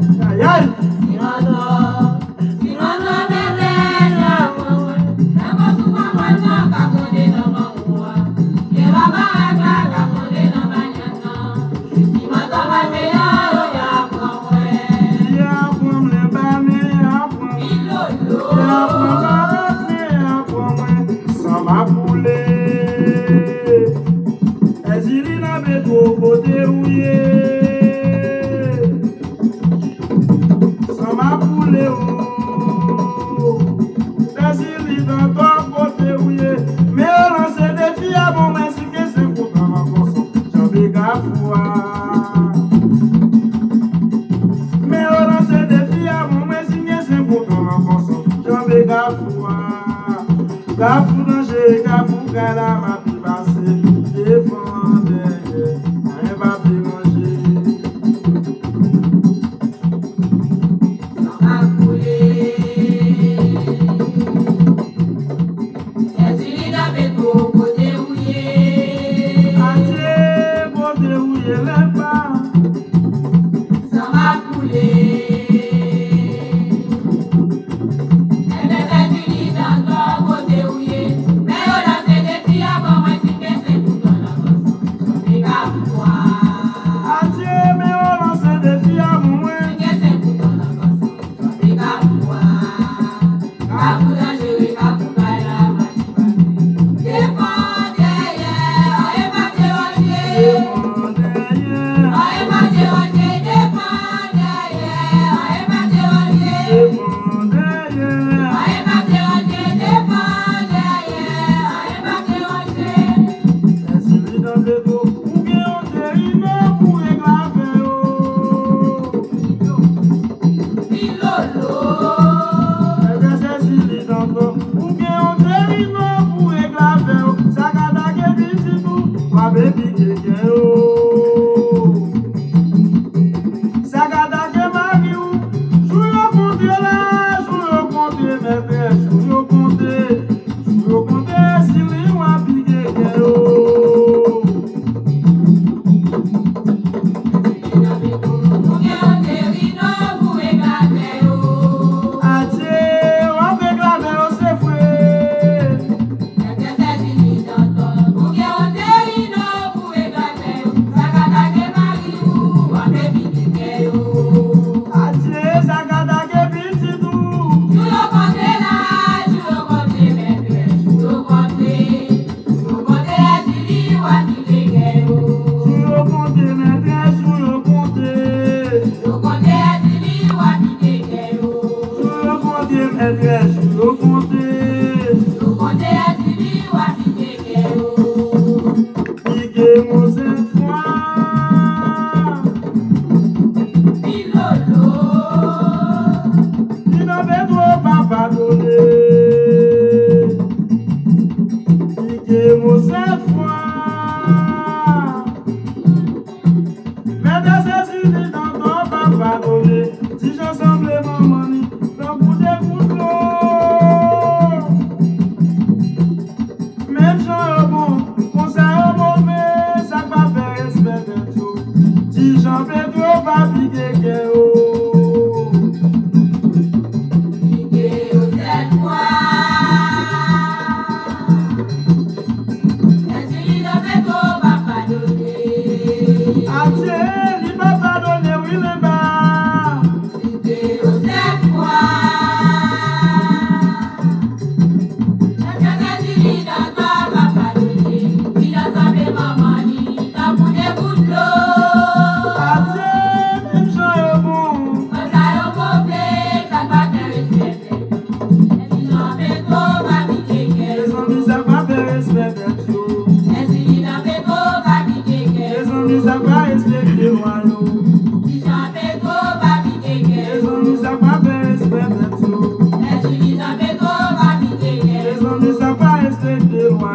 Aïe aïe. Gafou danger, gafou gala ma pi passe, défendre, rien va déranger. Sans ma couler, est-il d'abord pour côté rouillé? Adieu, côté rouillé, les pas. Sans ma couler. Baby, Sagada que Mariu, Julio Conte lá, Julio Conte, Julio Conte, se liu a pique quero. Cette fois, mais de ces idées dans ton papa donné, si je sens